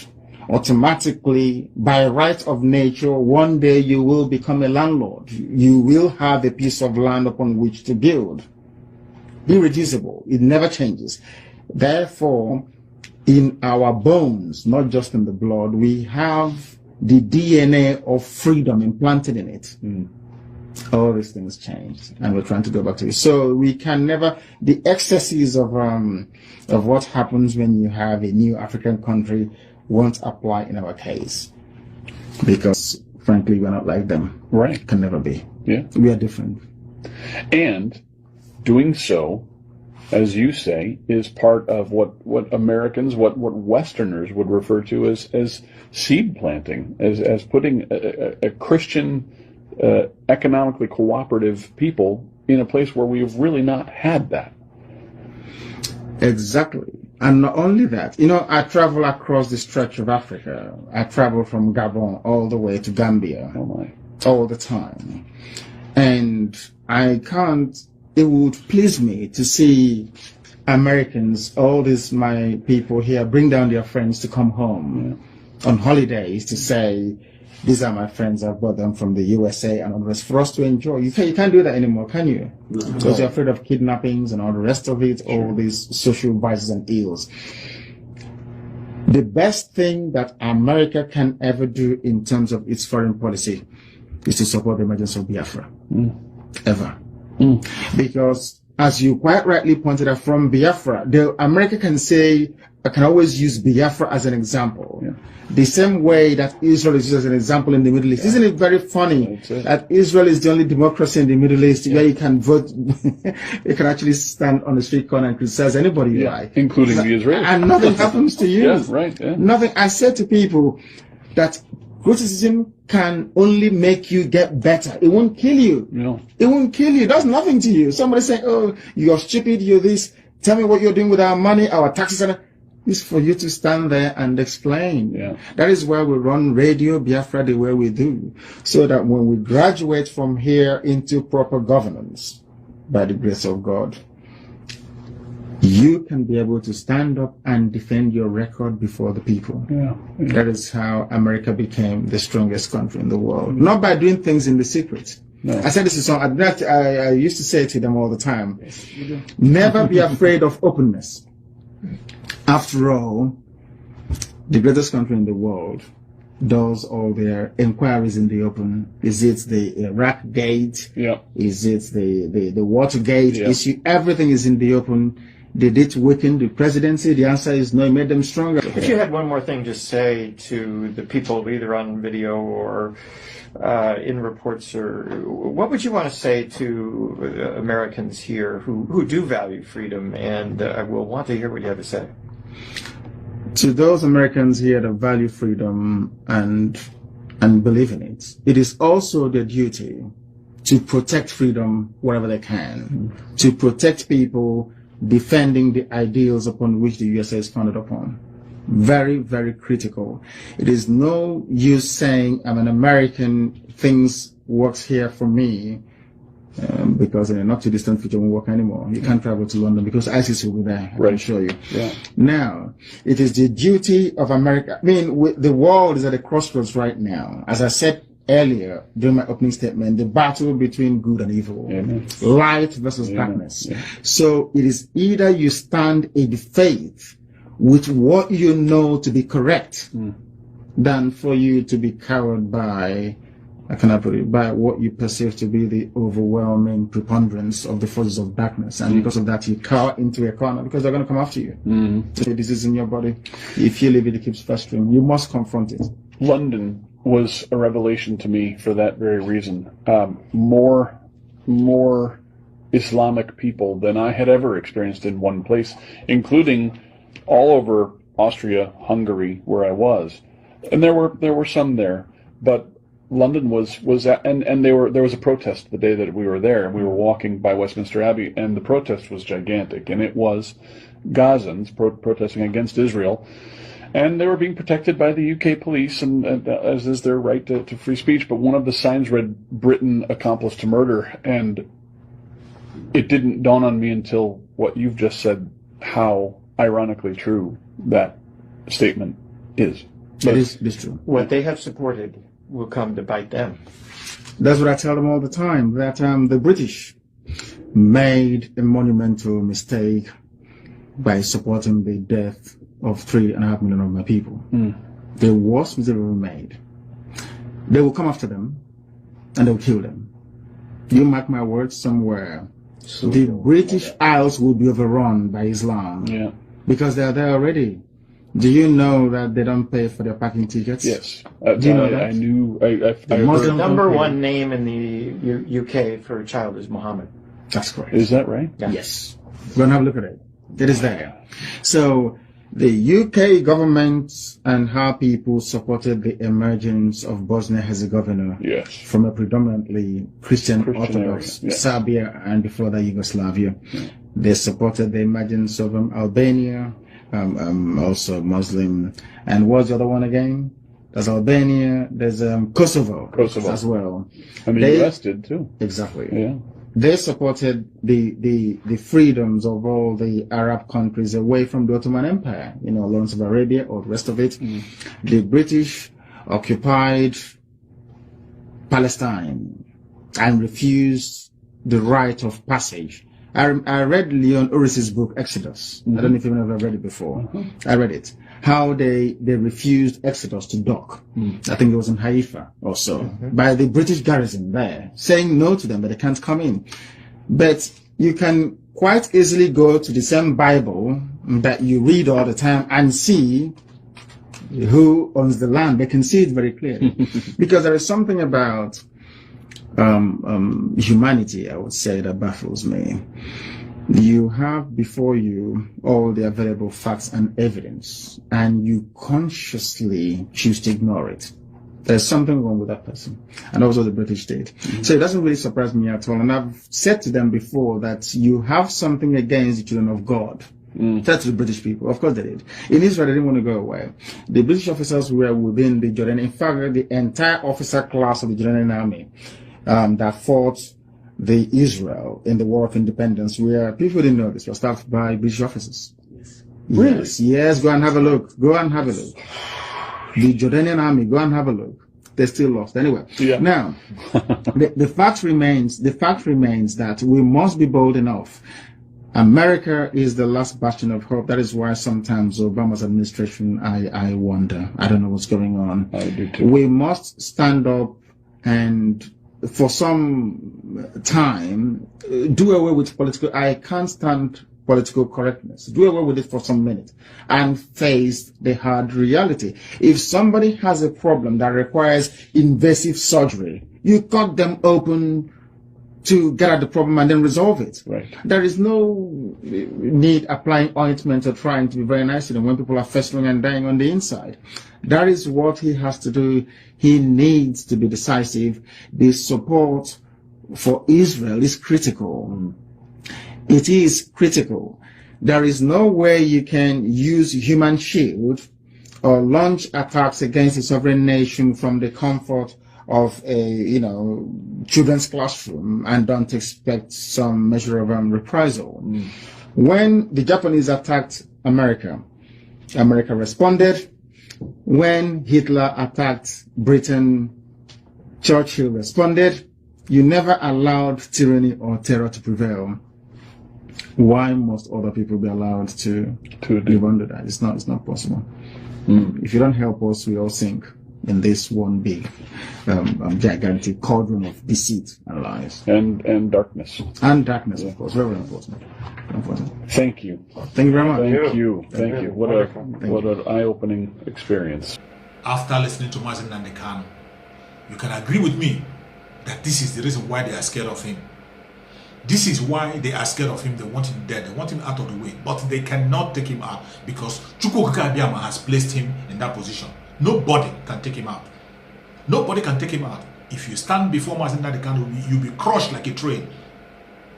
automatically, by right of nature, one day you will become a landlord. You will have a piece of land upon which to build. Irreducible. It never changes. Therefore, in our bones, not just in the blood, we have the DNA of freedom implanted in it. All these things changed, and we're trying to go back to it. So we can never, the excesses of what happens when you have a new African country won't apply in our case, because frankly we're not like them. Right. Can never be. Yeah. We are different. And doing so as you say, is part of what Americans, what Westerners would refer to as seed planting, as putting a Christian, economically cooperative people in a place where we've really not had that. Exactly. And not only that, I travel across the stretch of Africa. I travel from Gabon all the way to Gambia. Oh my. All the time. And it would please me to see Americans, all these my people here, bring down their friends to come home on holidays to say, these are my friends, I brought them from the USA and all the rest for us to enjoy. You can't do that anymore, can you? Because you're afraid of kidnappings and all the rest of it, all these social vices and ills. The best thing that America can ever do in terms of its foreign policy is to support the emergence of Biafra. Ever. Because, as you quite rightly pointed out, from Biafra, America can always use Biafra as an example. The same way that Israel is used as an example in the Middle East. Isn't it very funny that Israel is the only democracy in the Middle East where you can vote, you can actually stand on the street corner and criticize anybody you like. Including the Israelis. And nothing happens to you. Right. Nothing. I said to people that criticism can only make you get better. It won't kill you. No. It won't kill you. It does nothing to you. Somebody saying, oh, you're stupid, you're this. Tell me what you're doing with our money, our taxes. It's for you to stand there and explain. That is why we run Radio Biafra the way we do. So that when we graduate from here into proper governance, by the grace of God, you can be able to stand up and defend your record before the people. That is how America became the strongest country in the world. Not by doing things in the secret. No. I said this to some, I used to say to them all the time, never be afraid of openness. After all, the greatest country in the world does all their inquiries in the open. Is it the Iraq gate? Is it the Watergate issue? Everything is in the open. Did it weaken the presidency? The answer is no, it made them stronger. If you had one more thing to say to the people, either on video or in reports, or what would you want to say to Americans here who do value freedom and will want to hear what you have to say? To those Americans here that value freedom and believe in it, it is also their duty to protect freedom wherever they can, to protect people defending the ideals upon which the USA is founded upon. Very, very critical. It is no use saying I'm an American, things works here for me, because in a not too distant future won't work anymore. You can't travel to London because ISIS will be there, I can show you. Now, it is the duty of America. I mean, the world is at a crossroads right now. As I said earlier during my opening statement, the battle between good and evil, light versus darkness. So it is either you stand in faith with what you know to be correct than for you to be cowed by, by what you perceive to be the overwhelming preponderance of the forces of darkness. And because of that, you cower into a corner because they're going to come after you. So this is in your body. If you leave it, it keeps festering. You must confront it. London was a revelation to me for that very reason. More Islamic people than I had ever experienced in one place, including all over Austria, Hungary, where I was, and there were some there, but London was and there was a protest the day that we were there, and we were walking by Westminster Abbey, and the protest was gigantic, and it was Gazans protesting against Israel. And they were being protected by the UK police, and as is their right to free speech. But one of the signs read, "Britain accomplice to murder," and it didn't dawn on me until what you've just said, how ironically true that statement is. It is true. What they have supported will come to bite them. That's what I tell them all the time, that the British made a monumental mistake by supporting the death of 3.5 million of my people. The worst mistake ever made. They will come after them and they will kill them. You mark my words, somewhere the British Isles will be overrun by Islam. Because they are there already. Do you know that they don't pay for their parking tickets? Yes. Do you know that? I knew. The number one name in the UK for a child is Mohammed. That's correct. Is that right? Yes. Go and have a look at it. It is there. So the UK government and how people supported the emergence of Bosnia-Herzegovina Yes. from a predominantly Christian Orthodox area, yeah. Serbia and before that Yugoslavia. Yeah. They supported the emergence of Albania, also Muslim. And what's the other one again? There's Albania, there's Kosovo as well. And the US did too. Exactly. Yeah. They supported the freedoms of all the Arab countries away from the Ottoman Empire, Lawrence of Arabia or the rest of it. The British occupied Palestine and refused the right of passage. I read Leon Uris's book, Exodus. I don't know if you've ever read it before. I read it. How they refused Exodus to dock. I think it was in Haifa also, by the British garrison there, saying no to them, that they can't come in. But you can quite easily go to the same Bible that you read all the time and see who owns the land. They can see it very clearly. Because there is something about humanity, I would say, that baffles me. You have before you all the available facts and evidence, and you consciously choose to ignore it. There's something wrong with that person. And also the British did. So it doesn't really surprise me at all. And I've said to them before that you have something against the children of God. Said to the British people. Of course they did. In Israel, they didn't want to go away. The British officers were within the Jordanian. In fact, the entire officer class of the Jordanian army that fought the Israel in the War of Independence, where people didn't know this, was staffed by British officers. Really? Yes, go and have a look. Go and have a look. The Jordanian army, go and have a look. They still lost. Anyway. Yeah. Now, the fact remains that we must be bold enough. America is the last bastion of hope. That is why sometimes Obama's administration, I wonder. I don't know what's going on. I do too. We must stand up and for some time, do away with I can't stand political correctness. Do away with it for some minute and face the hard reality. If somebody has a problem that requires invasive surgery, you cut them open to get at the problem and then resolve it. Right. There is no need applying ointment or trying to be very nice to them when people are festering and dying on the inside. That is what he has to do. He needs to be decisive. The support for Israel is critical. It is critical. There is no way you can use human shield or launch attacks against a sovereign nation from the comfort of a, children's classroom and don't expect some measure of reprisal. When the Japanese attacked America, America responded. When Hitler attacked Britain, Churchill responded. You never allowed tyranny or terror to prevail. Why must other people be allowed to live under that? It's not possible. If you don't help us, we all sink in this one big, gigantic cauldron of deceit and lies. And darkness. And darkness, of course. Very important. Thank you. Thank you very much. Thank you. What an eye-opening experience. After listening to Mazi Nnamdi Kanu, you can agree with me that this is the reason why they are scared of him. This is why they are scared of him. They want him dead. They want him out of the way. But they cannot take him out because Chuks has placed him in that position. Nobody can take him out. Nobody can take him out. If you stand before Mazi Nnamdi Kanu, you'll be crushed like a train.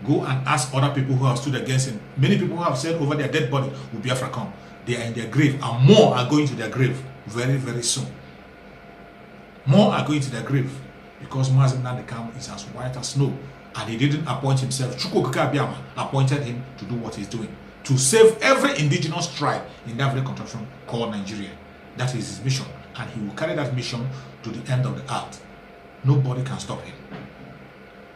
Go and ask other people who have stood against him. Many people who have said over their dead body, will Biafra come. They are in their grave, and more are going to their grave very, very soon. More are going to their grave because Mazi Nnamdi Kanu is as white as snow, and he didn't appoint himself. Chuks appointed him to do what he's doing, to save every indigenous tribe in that very contraption called Nigeria. That is his mission, and he will carry that mission to the end of the earth. Nobody can stop him.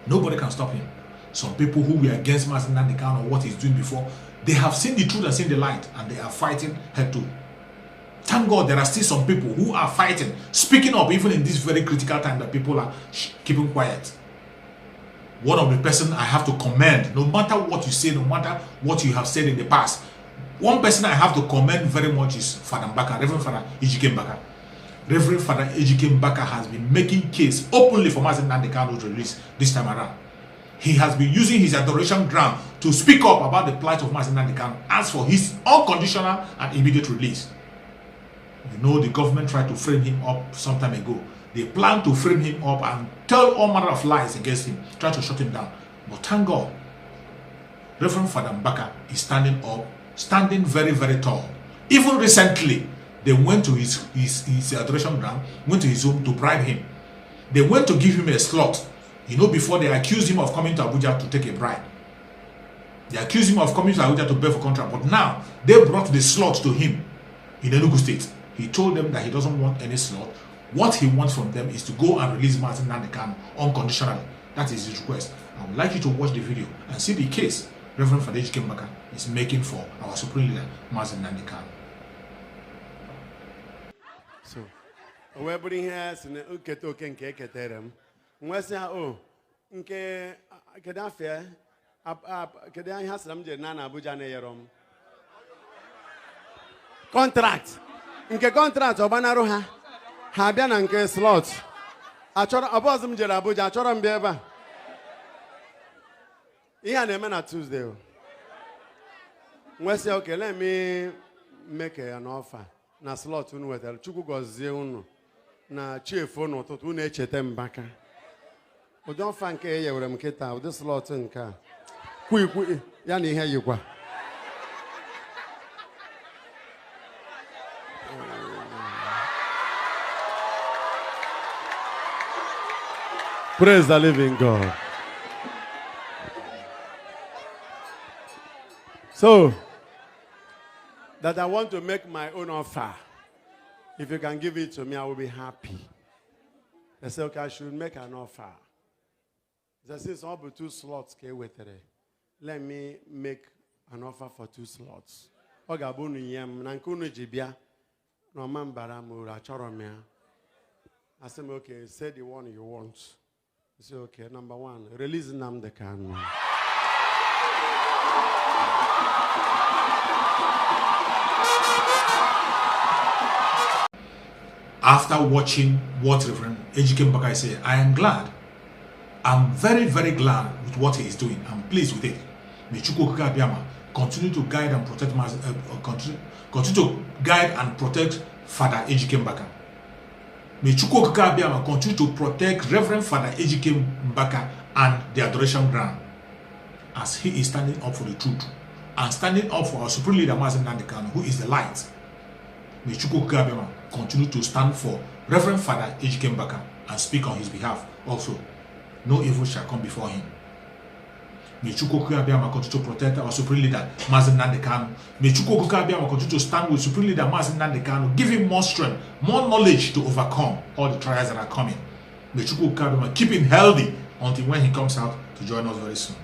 Nobody can stop him. Some people who were against Mazi Nnamdi Kanu or what he's doing before, they have seen the truth and seen the light, and they are fighting head to. Thank God there are still some people who are fighting, speaking up even in this very critical time that people are keeping quiet. One of the person I have to commend, no matter what you say, no matter what you have said in the past, one person I have to commend very much is Father Mbaka, Reverend Father Ejike Mbaka. Reverend Father Ejike Mbaka has been making case openly for Mazi Nnamdi Kanu's release this time around. He has been using his adoration ground to speak up about the plight of Mazi Nnamdi Kanu, ask for his unconditional and immediate release. You know, the government tried to frame him up some time ago. They plan to frame him up and tell all manner of lies against him, try to shut him down. But thank God, Reverend Father Mbaka is standing up, standing very, very tall. Even recently, they went to his adoration ground, went to his home to bribe him. They went to give him a slot. You know, before they accused him of coming to Abuja to take a bribe. They accused him of coming to Abuja to beg for contract. But now, they brought the slot to him in Enugu State. He told them that he doesn't want any slot. What he wants from them is to go and release Mazi Nnamdi Kanu unconditionally. That is his request. I would like you to watch the video and see the case Reverend Father Ejike Mbaka is making for our Supreme Leader, Mazi Nnamdi Kanu. So, we bring here in the Uketo Kenke Keterem. What's now? Oh, Nke Kedafe, Kedan has some Nana Bujane Yerom. Contract. Nke contract, Obanaroha. Habian and K slots. I chora above them Jerabuja, Choram Beba. Here, the man at Tuesday. Well, say, okay, let me make an offer. Na slot un wetel. Chuku gozie unu. Na chief unu to tu nechete mbaka. We don't fanke ye were mketa. We this slot nka. Kui yani ihe yikwa. Praise the living God. So, that I want to make my own offer. If you can give it to me, I will be happy. They say, okay, I should make an offer. They say, so 2 slots came with it. Let me make an offer for 2 slots. Ogabunu yem, nankunu jibia, no man baramura, choromia. I said, okay, say the one you want. I said, okay, number 1, release Nnamdi Kanu. After watching what Reverend Ejike Mbaka said, I am glad. I'm very, very glad with what he is doing. I'm pleased with it. May Chukwu Abiyama continue to guide and protect continue to guide and protect Father Ejike Mbaka. May Chukwu Abiyama continue to protect Reverend Father Ejike Mbaka and the adoration ground, as he is standing up for the truth and standing up for our Supreme Leader Mazi Nnamdi Kanu, who is the light. May Chukwu Abiyama continue to stand for Reverend Father Ejike Mbaka and speak on his behalf. Also, no evil shall come before him. May Chukwu Abiyama continue to protect our Supreme Leader Mazi Nnamdi Kanu. May Chukwu Abiyama continue to stand with Supreme Leader Mazi Nnamdi Kanu, give him more strength, more knowledge to overcome all the trials that are coming. May Chukwu Abiyama keep him healthy until when he comes out to join us very soon.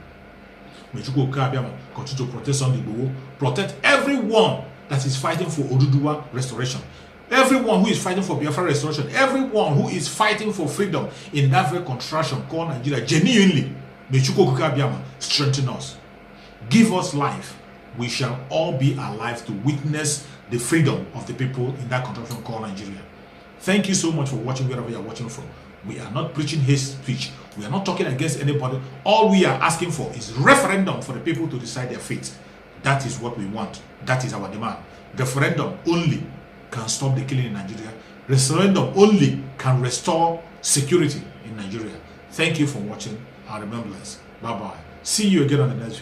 May Chukwu Abiyama continue to protect Sunday Igboho, protect everyone that is fighting for Oduduwa restoration. Everyone who is fighting for Biafra restoration, everyone who is fighting for freedom in that very contraction called Nigeria, genuinely, may Chukwu Abiyama strengthen us. Give us life. We shall all be alive to witness the freedom of the people in that contraction called Nigeria. Thank you so much for watching wherever you are watching from. We are not preaching hate speech. We are not talking against anybody. All we are asking for is referendum for the people to decide their fate. That is what we want. That is our demand. Referendum only can stop the killing in Nigeria. Referendum only can restore security in Nigeria. Thank you for watching our remembrance. Bye-bye. See you again on the next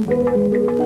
video.